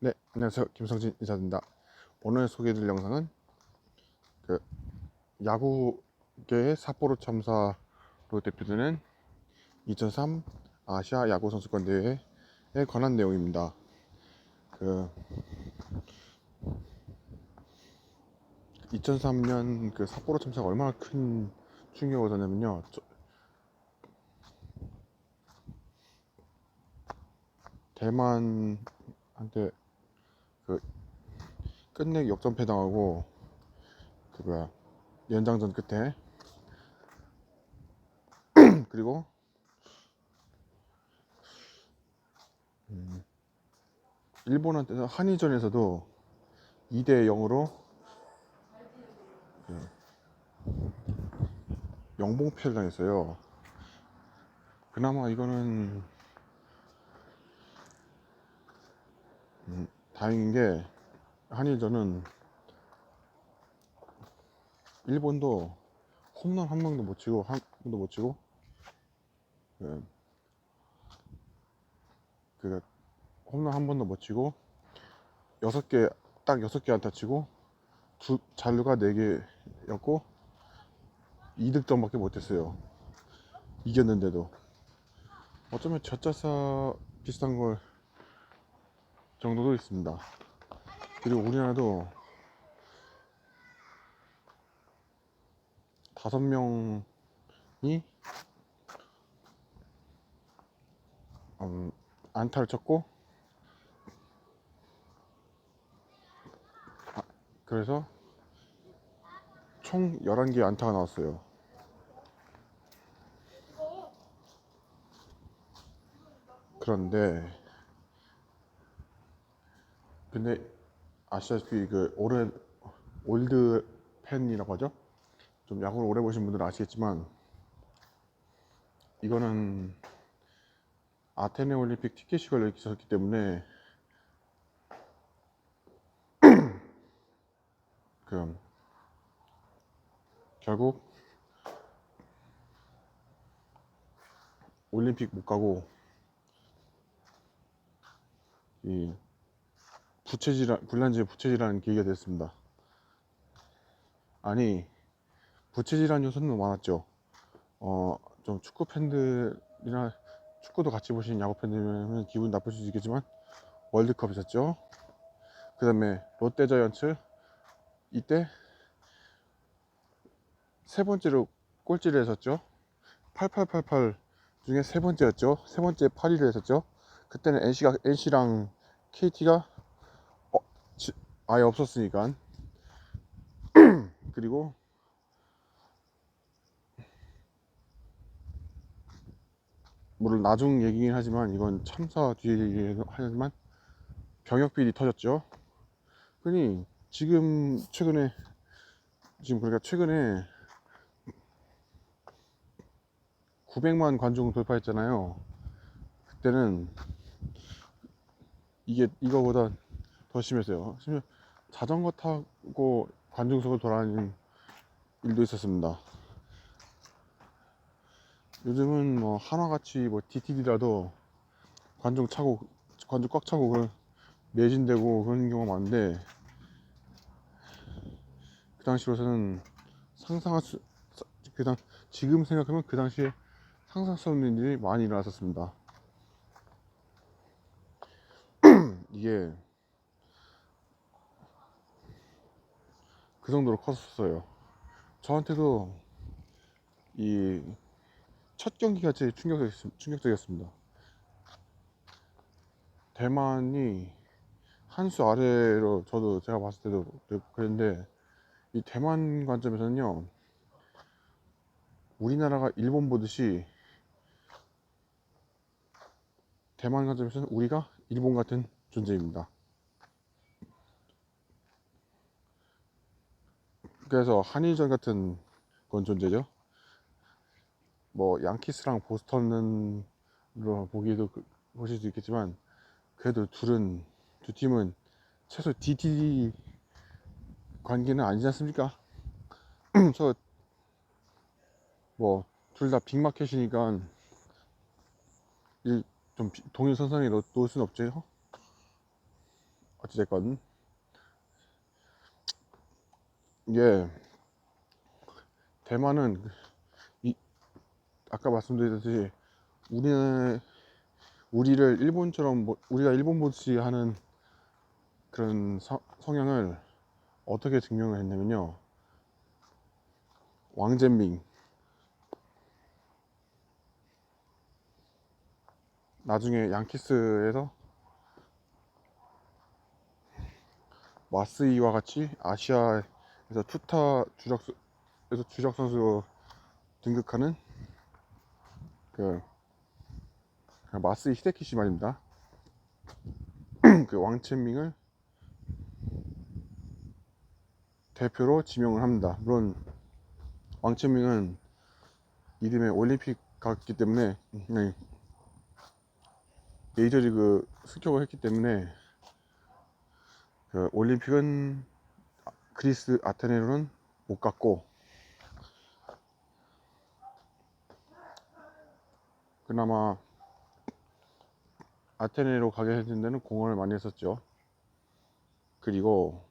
네, 안녕하세요. 김성진 이사입니다. 오늘 소개해드릴 영상은 그 야구계의 삿포로 참사로 대표되는 2003 아시아 야구 선수권 대회에 관한 내용입니다. 그 2003년 그 삿포로 참사가 얼마나 큰 충격을 줬냐면요. 대만한테 그 끝내기 역전패 당하고 그 뭐야 연장전 끝에 그리고 일본한테는 한일전에서도 2대 0으로 영봉패를 당했어요. 그나마 이거는 다행인 게 한일전은 일본도 홈런 한 명도 못 치고 그, 그 홈런 한 번도 못 치고 6개 딱 6개 안타 치고 잔루가 4개였고 2득점밖에 못했어요. 이겼는데도 어쩌면 젖자사 비슷한 걸 정도도 있습니다. 그리고 우리나라도 5명이 안타를 쳤고 그래서 총 11개 안타가 나왔어요. 그런데 근데 아시다시피 그 올드 팬이라고 하죠. 좀 야구를 오래 보신 분들은 아시겠지만 이거는 아테네 올림픽 티켓이 걸려 있었기 때문에 그 결국 올림픽 못 가고 이 불난지의 부채질환 계기가 됐습니다. 아니 부채질환 요소는 많았죠. 좀 축구 팬들이나 축구도 같이 보시는 야구 팬들이면 기분 나쁘실 수 있겠지만 월드컵 있었죠. 그 다음에 롯데자이언츠 이때 세 번째로 꼴찌를 했었죠. 8888 중에 세 번째였죠. 세 번째 8위를 했었죠. 그때는 NC랑 KT가 아예 없었으니까. 그리고 물론 나중 얘기긴 하지만 이건 참사 뒤에 얘기긴 하지만 병역비리 터졌죠. 그러니 최근에 900만 관중 돌파했잖아요. 그때는 이거보다 더 심했어요. 심지어 자전거 타고 관중석을 돌아다니는 일도 있었습니다. 요즘은 뭐 하나같이 뭐 DTD라도 관중 꽉 차고 매진되고 그런 경우가 많은데 그 당시로서는 상상할 수 그당 지금 생각하면 그 당시에 상상할 수 없는 일이 많이 일어났었습니다. 이게 그 정도로 컸었어요. 저한테도 이 첫 경기가 제일 충격적이었습니다. 대만이 한 수 아래로 제가 봤을 때도 그랬는데 이 대만 관점에서는요 우리나라가 일본 보듯이 대만 관점에서는 우리가 일본 같은 존재입니다. 그래서 한일전 같은 건 존재죠. 뭐 양키스랑 보스턴으로 보실 수 있겠지만 그래도 두 팀은 최소 DT 관계는 아니지 않습니까? 그래서 뭐 둘 다 빅마켓이니까 좀 동일선상에 놓을 수는 없죠. 어찌됐건 이게 대만은 이 아까 말씀드렸듯이 우리를 일본처럼 우리가 일본 보듯이 하는 그런 성향을 어떻게 증명을 했냐면요, 왕젠밍 나중에 양키스에서 마스이와 같이 아시아에서 투타 주력 선수로 등극하는 그 마스이 히데키시 말입니다. 그 왕첸밍을 대표로 지명을 합니다. 물론 왕첸밍은 이듬해 올림픽 갔기 때문에 메이저리그 승격을 했기 때문에 그 올림픽은 그리스 아테네로는 못 갔고, 그나마 아테네로 가게 해준 데는 공헌을 많이 했었죠. 그리고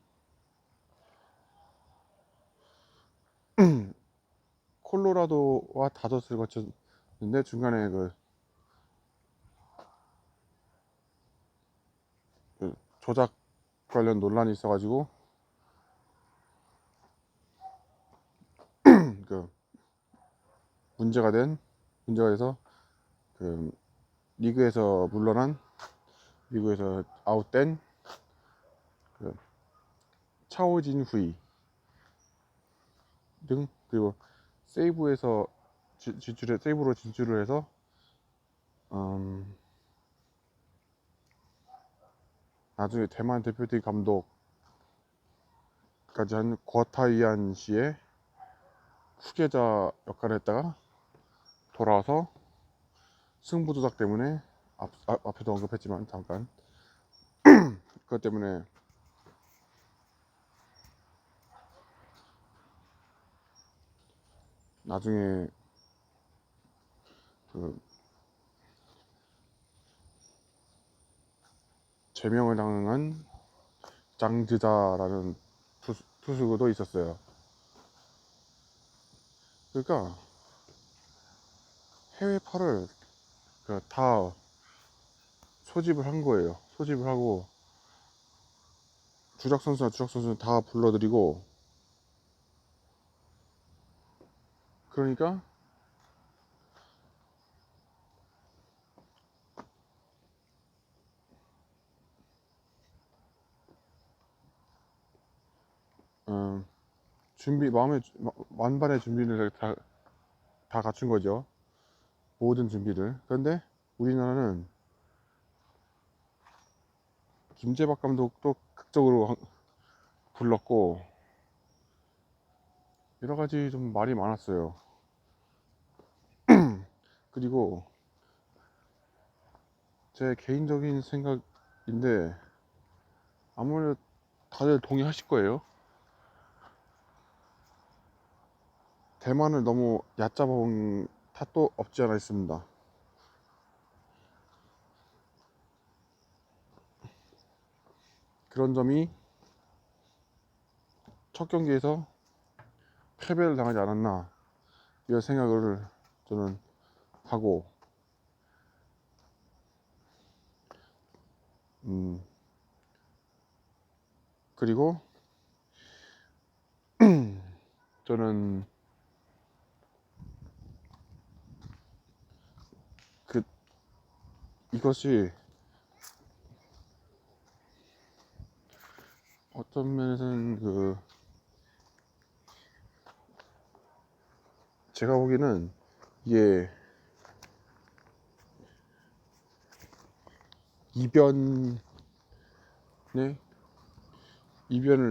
콜로라도와 다저스를 거쳤는데 중간에 그 조작 관련 논란이 있어가지고 그 문제가 돼서 그 리그에서 물러난, 리그에서 아웃된 그 차오진 후이 등, 그리고 세이브에서 세이브로 진출을 해서 나중에 대만 대표팀 감독까지 한 거타이안 씨의 후계자 역할을 했다가 돌아와서 승부 조작 때문에 앞에도 언급했지만 잠깐 그것 때문에 나중에 그 제명을 당한 장즈자라는 투수도 있었어요. 그러니까 해외파를 다 소집을 한 거예요. 소집을 하고 주력 선수는 다 불러들이고, 그러니까 만반의 준비를 다 갖춘 거죠. 모든 준비를. 그런데 우리나라는 김재박 감독도 극적으로 불렀고, 여러 가지 좀 말이 많았어요. 그리고 제 개인적인 생각인데 아무래도 다들 동의하실 거예요. 대만을 너무 얕잡아본 탓도 없지 않아 있습니다. 그런 점이 첫 경기에서 패배를 당하지 않았나, 이런 생각을 저는 하고, 그리고 저는 이것이 어떤 면에서는 제가 보기에는 이게 이변을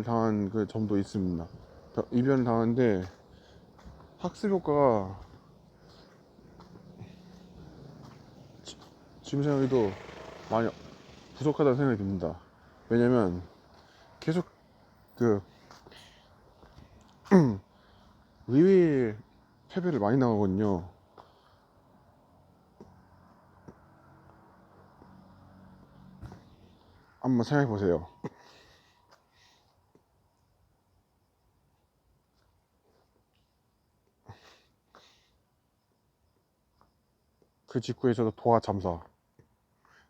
당한 그 점도 있습니다. 이변을 당하는데 학습 효과가 지금 생각해도 많이 부족하다는 생각이 듭니다. 왜냐면 계속 의외의 패배를 많이 나가거든요. 한번 생각해 보세요. 그 직후에서도 도하 참사,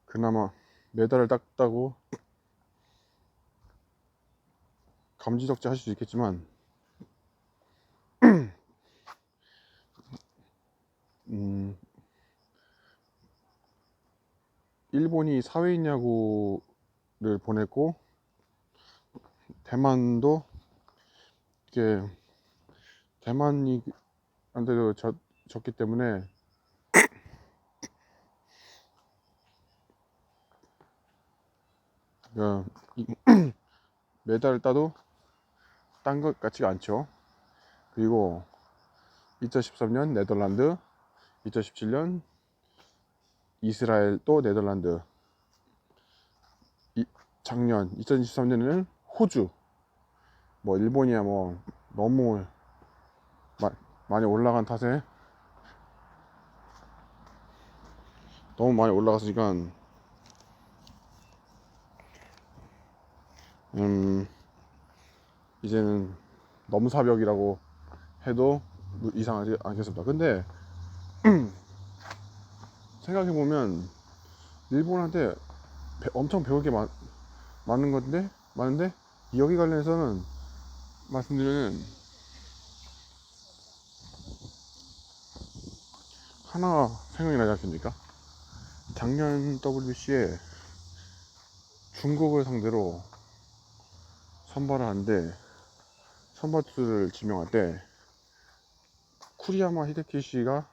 그나마 메달을 땄다고 감지덕지 하실 수 있겠지만, 음, 일본이 사회인 야구를 보냈고 대만도 이게 대만이 한테도 졌기 때문에 메달을 따도 딴 것 같지가 않죠. 그리고 2013년 네덜란드, 2017년 이스라엘 또 네덜란드, 작년 2023년에는 호주, 뭐 일본이야 뭐 너무 많이 올라간 탓에 너무 많이 올라갔으니까 이제는 넘사벽이라고 해도 이상하지 않겠습니다. 근데 생각해보면 일본한테 엄청 배울 게 많은데 여기 관련해서는 말씀드리면 하나 생각이 나지 않습니까? 작년 WBC에 중국을 상대로 선발을 하는데 선발 투수를 지명할 때 쿠리야마 히데키시가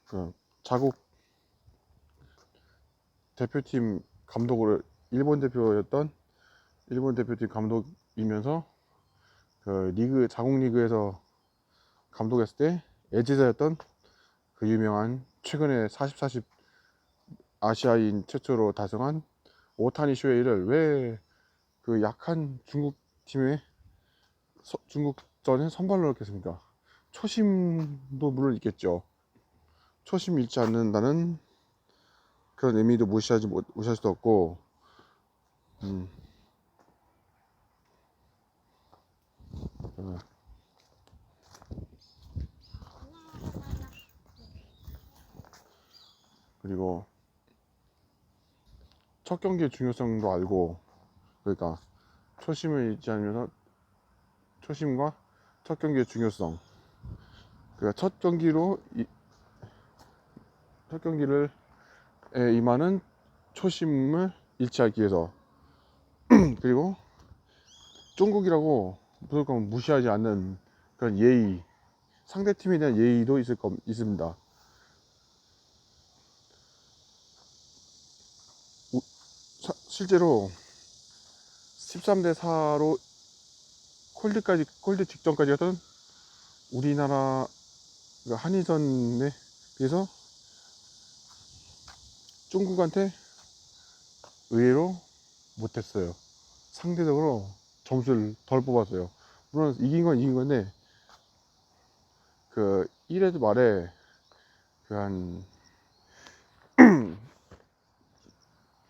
그 자국 대표팀 감독으로 일본 대표팀 감독이면서 그 자국 리그에서 감독했을 때 애지자였던 그 유명한 최근에 40-40 아시아인 최초로 달성한 오타니 쇼헤이를 왜 그 약한 중국 팀에 중국전에 선발로 넣겠습니까? 초심도 물론 있겠죠. 초심 잃지 않는다는 그런 의미도 무시할 수도 없고, 음, 어, 그리고 첫 경기의 중요성도 알고, 그러니까 초심을 잃지 않으면서 초심과 첫 경기의 중요성, 그러니까 첫 경기를 임하는 초심을 잃지 않기 위해서 그리고 중국이라고 무조건 무시하지 않는 그런 예의, 상대팀에 대한 예의도 있습니다. 실제로 13대4로 콜드 직전까지 하던 우리나라 한일전에 비해서 중국한테 의외로 못했어요. 상대적으로 점수를 덜 뽑았어요. 물론 이긴 건 이긴 건데 그 1회도 말에 그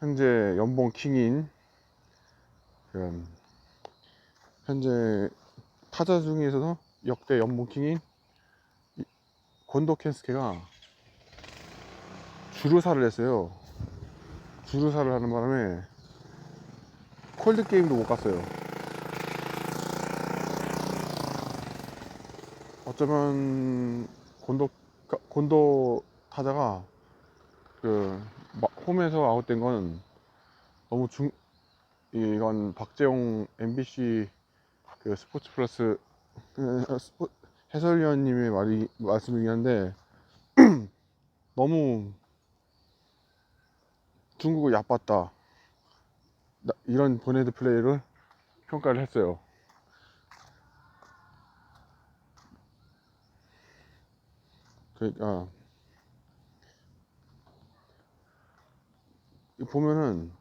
현재 연봉 킹인 그 현재 타자 중에서도 역대 연봉 킹인 곤도 켄스케가 주루사를 했어요. 주루사를 하는 바람에 콜드 게임도 못 갔어요. 어쩌면 곤도 타자가 그 홈에서 아웃된 건 너무 이건 박재홍 MBC 그 스포츠 플러스 해설위원님의 말씀이긴 한데 너무 중국을 얕봤다 이런 보네드 플레이를 평가를 했어요. 그러니까 보면은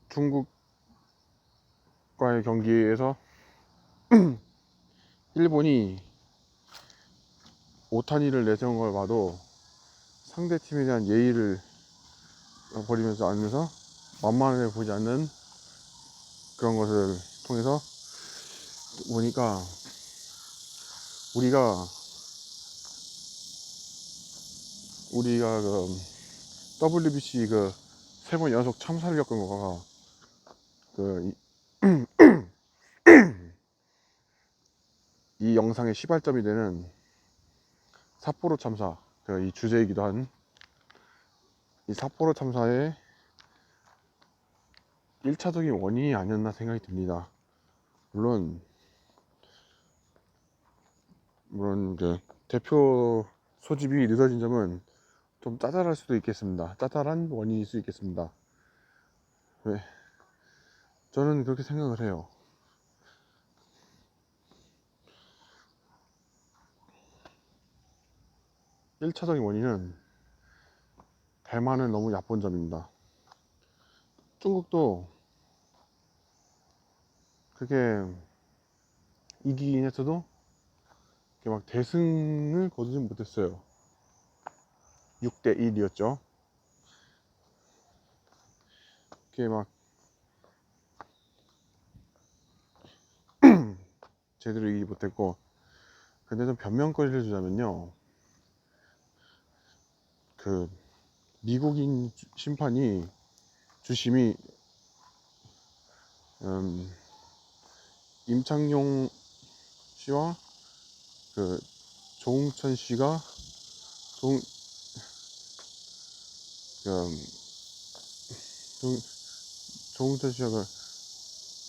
중국과의 경기에서 일본이 오타니를 내세운 걸 봐도 상대 팀에 대한 예의를 버리면서 하면서 만만해 보지 않는 그런 것을 통해서 보니까 우리가 그 WBC 그 3번 연속 참사를 겪은 거가 그 이 영상의 시발점이 되는 삿포로 참사, 이 주제이기도 한 이 삿포로 참사의 1차적인 원인이 아니었나 생각이 듭니다. 물론 그 대표 소집이 늦어진 점은 좀 짜잘할 수도 있겠습니다. 짜잘한 원인일 수 있겠습니다. 왜? 저는 그렇게 생각을 해요. 일차적인 원인은 대만은 너무 얕본 점입니다. 중국도 그게 이기긴 했어도 막 대승을 거두진 못했어요. 6대 1이었죠. 그게 막 제대로 이기지 못했고, 근데 좀 변명거리를 주자면요, 그 미국인 심판이 주심이 임창용 씨와 그 조웅천 씨가 조, 조웅천 씨가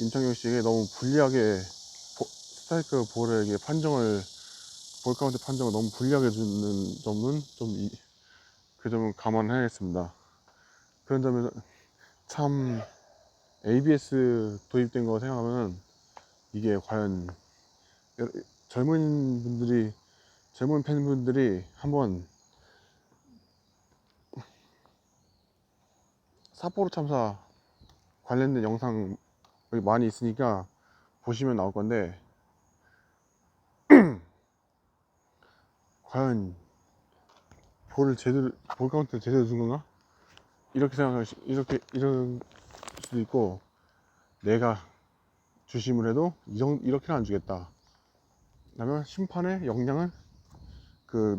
임창용 씨에게 너무 불리하게 스트라이크 볼에게 볼 카운트 판정을 너무 불리하게 주는 점은 그 점은 감안해야겠습니다. 그런 점에서 참 ABS 도입된 거 생각하면 이게 과연 젊은 팬분들이 한번 삿포로 참사 관련된 영상 많이 있으니까 보시면 나올 건데, 과연 볼 카운트 제대로 준 건가? 이럴 수도 있고, 내가 주심을 해도 이렇게는 안 주겠다. 그러면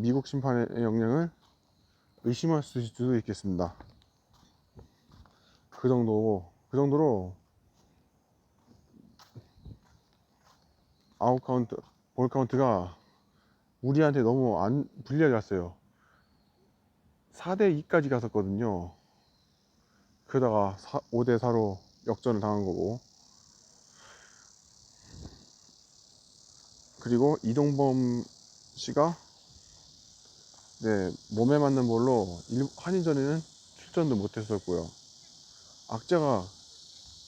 미국 심판의 역량을 의심할 수도 있겠습니다. 그 정도로 볼 카운트가 우리한테 너무 불리하게 갔어요. 4대 2까지 갔었거든요. 그러다가 5대 4로 역전을 당한 거고, 그리고 이동범 씨가 몸에 맞는 볼로 한인전에는 출전도 못했었고요. 악재가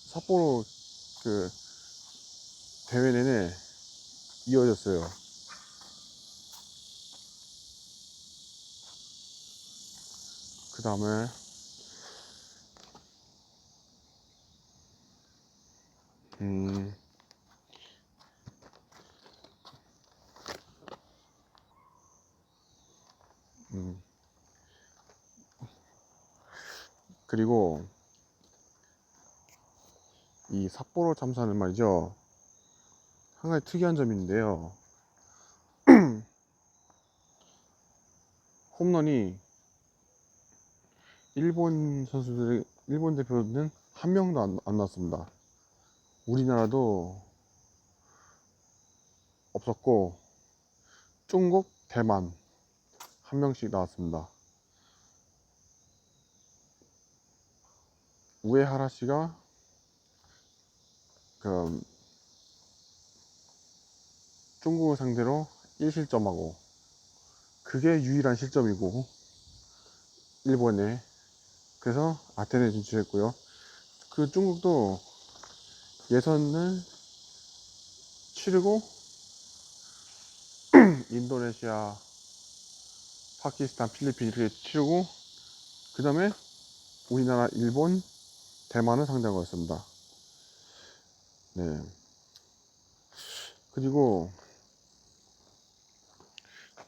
삿포로 그 대회 내내 이어졌어요. 그 다음에 그리고 이 삿포로 참사는 말이죠, 한 가지 특이한 점이 있는데요, 홈런이 일본 대표는 한 명도 안 나왔습니다. 우리나라도 없었고, 중국, 대만 한 명씩 나왔습니다. 우에하라 씨가 그 중국을 상대로 1실점하고, 그게 유일한 실점이고 일본에, 그래서 아테네 진출했고요. 그 중국도 예선을 치르고 인도네시아, 파키스탄, 필리핀 이렇게 치르고, 그 다음에 우리나라, 일본, 대만을 상대한 거였습니다. 네. 그리고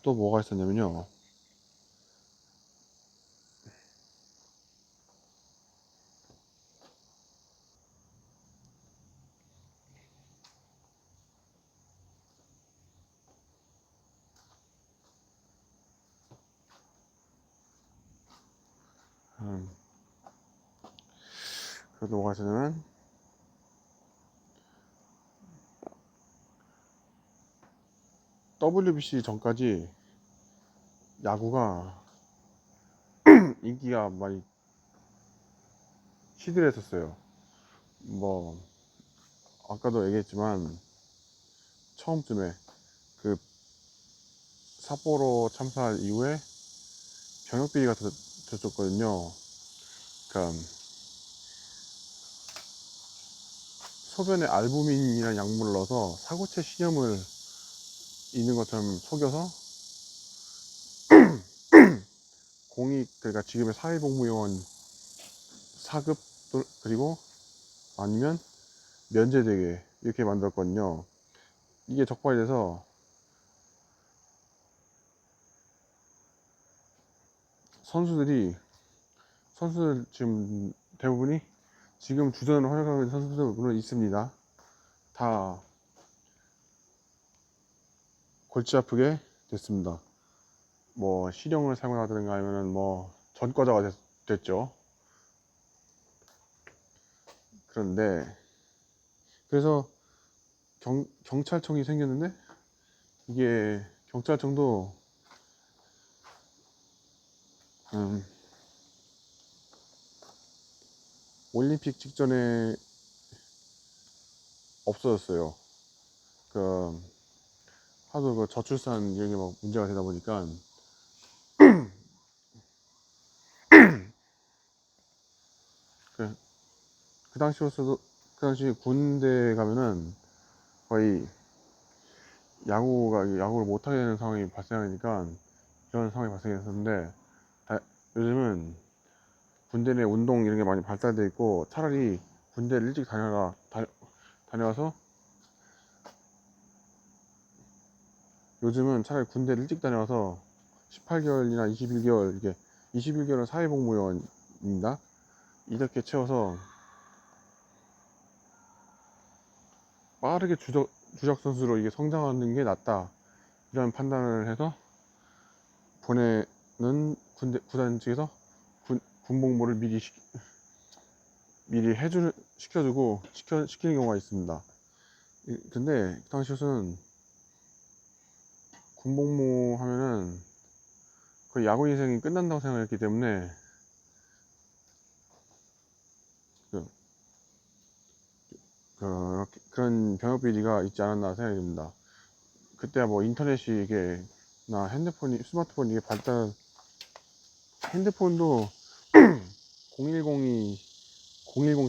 또 뭐가 있었냐면요. 그래도 뭐가 있었냐면 WBC 전까지 야구가 인기가 많이 시들했었어요. 뭐 아까도 얘기했지만 처음쯤에 그 삿포로 참사 이후에 병역 비리가 터졌거든요. 그러니까 소변에 알부민이라는 약물을 넣어서 사고체 신염을 있는 것처럼 속여서 공익, 그러니까 지금의 사회복무요원 4급 그리고 아니면 면제되게 이렇게 만들었거든요. 이게 적발이 돼서 선수들 지금 대부분이 지금 주전을 활약하고 있는 선수들 물론 있습니다. 다 골치 아프게 됐습니다. 뭐 실형을 사용하든가 아니면 뭐 전과자가 됐죠. 그런데 그래서 경찰청이 생겼는데 이게 경찰청도 올림픽 직전에 없어졌어요. 그 하도 그 저출산 이런 게 막 문제가 되다 보니까 그, 그 당시로서도 그 당시 군대 가면은 거의 야구를 못하게 되는 상황이 발생하니까 이런 상황이 발생했었는데 요즘은 군대 내 운동 이런 게 많이 발달돼 있고 차라리 군대를 일찍 다녀와서 요즘은 차라리 군대를 일찍 다녀와서 18개월이나 21개월 이게 21개월은 사회복무요원입니다. 이렇게 채워서 빠르게 주력 선수로 이게 성장하는 게 낫다 이런 판단을 해서 보내는 구단 측에서 군복무를 미리 시키는 경우가 있습니다. 근데 그 당시에는 군복무 하면은 거의 야구 인생이 끝난다고 생각했기 때문에 그런 병역 비리가 있지 않았나 생각이 듭니다. 그때야 뭐 인터넷이 이게 나 스마트폰 이게 핸드폰도 010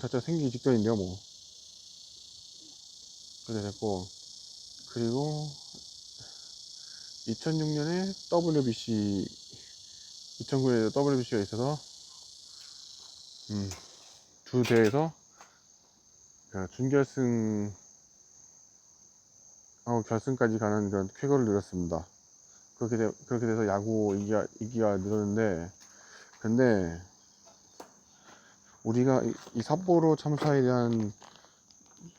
자체가 생기기 직전인데요, 뭐. 그렇게 됐고, 그리고 2006년에 2009년에 WBC가 있어서, 두 대에서 준결승하고 결승까지 가는 그런 쾌거를 누렸습니다. 그렇게 돼서 야구 인기가 늘었는데, 근데 우리가 이 삿포로 참사에 대한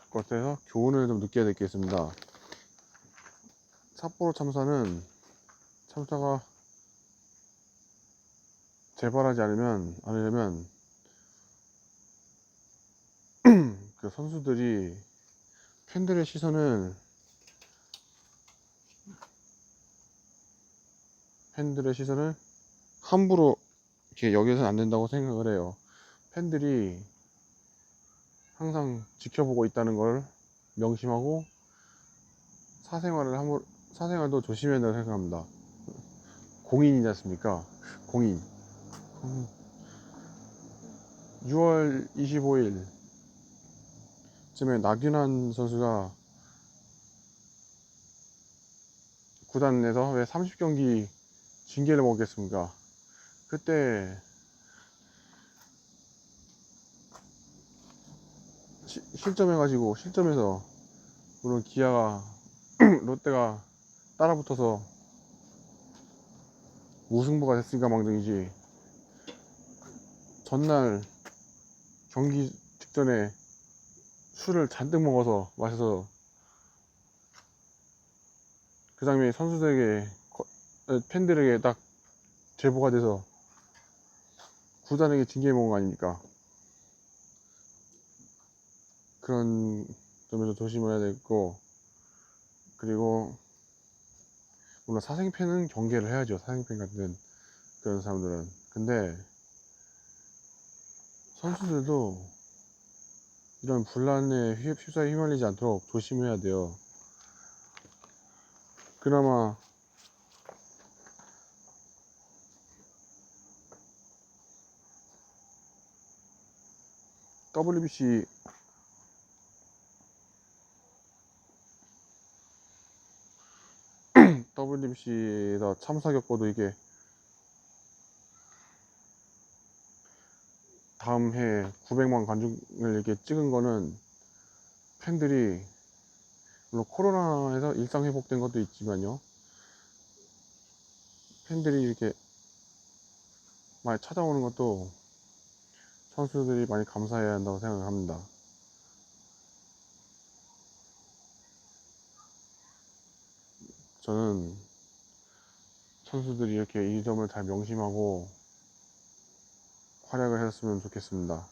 것에서 교훈을 좀 느껴야 될 게 있습니다. 삿포로 참사가 재발하지 않으려면 그 선수들이 팬들의 시선을 함부로 이렇게 여기서는 안 된다고 생각을 해요. 팬들이 항상 지켜보고 있다는 걸 명심하고 사생활도 조심해야 된다고 생각합니다. 공인이지 않습니까? 공인. 6월 25일 쯤에 나균환 선수가 구단 내서 왜 30경기 징계를 먹겠습니까? 그때 실점해서 물론 롯데가 따라붙어서 무승부가 됐으니까 망정이지. 전날 경기 직전에 술을 잔뜩 먹어서 마셔서 그 장면이 선수들에게 팬들에게 딱 제보가 돼서 구단에게 징계 먹은 거 아닙니까? 그런 점에서 조심해야 되고, 그리고 물론 사생팬은 경계를 해야죠. 사생팬 같은 그런 사람들은. 근데 선수들도 이런 분란에 휩싸여 휘말리지 않도록 조심해야 돼요. 그나마 WBC에다 참사 겪고도 이게 다음 해 900만 관중을 이렇게 찍은 거는 팬들이 물론 코로나에서 일상 회복된 것도 있지만요, 팬들이 이렇게 많이 찾아오는 것도 선수들이 많이 감사해야 한다고 생각합니다. 저는 선수들이 이렇게 이 점을 잘 명심하고 활약을 했으면 좋겠습니다.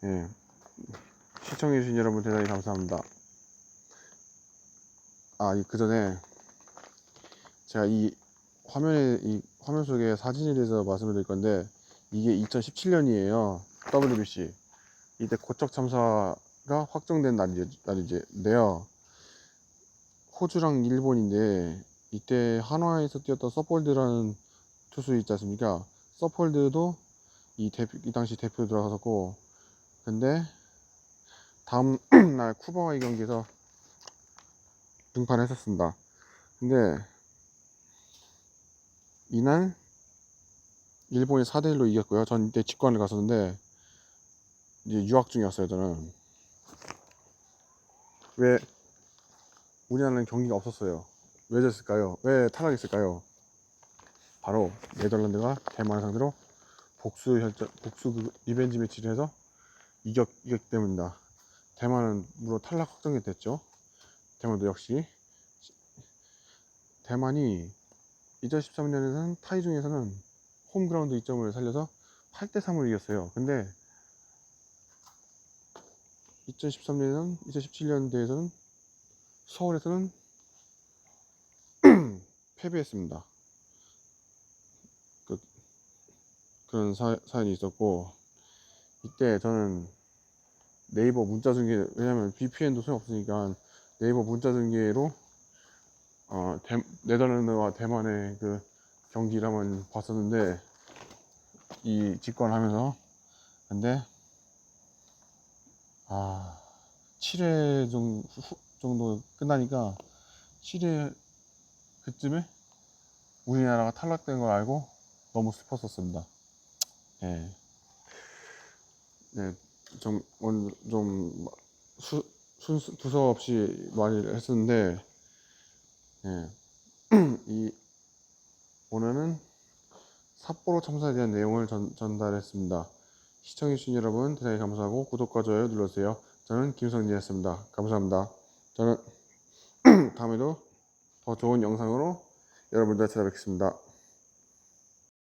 예. 시청해주신 여러분 대단히 감사합니다. 그 전에 제가 이 화면 속에 사진에 대해서 말씀을 드릴 건데, 이게 2017년이에요. WBC. 이때 고척 참사가 확정된 날인데요. 호주랑 일본인데, 이때 한화에서 뛰었던 서폴드라는 투수 있지 않습니까? 서폴드도 이 당시 대표로 들어갔었고, 근데 다음 날 쿠바와의 경기에서 등판했었습니다. 근데 이날 일본이 4대1로 이겼고요. 전 이때 직관을 갔었는데 이제 유학 중이었어요. 저는. 왜 우리나라는 경기가 없었어요? 왜 졌을까요? 왜 탈락했을까요? 바로 네덜란드가 대만을 상대로 복수 리벤지 매치를 해서 이겼기 때문입니다. 대만은 물론 탈락 확정이 됐죠. 대만도 역시. 대만이 2013년에는 타이중에서는 홈그라운드 2점을 살려서 8대3으로 이겼어요. 근데 2013년에는 2017년대에서는 서울에서는 패배했습니다. 그런 사연이 있었고, 이때 저는 네이버 문자 중계, 왜냐면 VPN도 소용없으니까 네이버 문자 중계로 네덜란드와 대만의 그 경기를 한번 봤었는데, 이 직관하면서. 근데 7회 정도 끝나니까 7회 그쯤에 우리나라가 탈락된 걸 알고 너무 슬펐었습니다. 예. 네, 오늘 좀 두서없이 말을 했었는데, 예. 오늘은 삿포로 참사에 대한 내용을 전달했습니다. 시청해주신 여러분 대단히 감사하고 구독과 좋아요 눌러주세요. 저는 김성진이었습니다. 감사합니다. 저는 다음에도 더 좋은 영상으로 여러분들 찾아뵙겠습니다.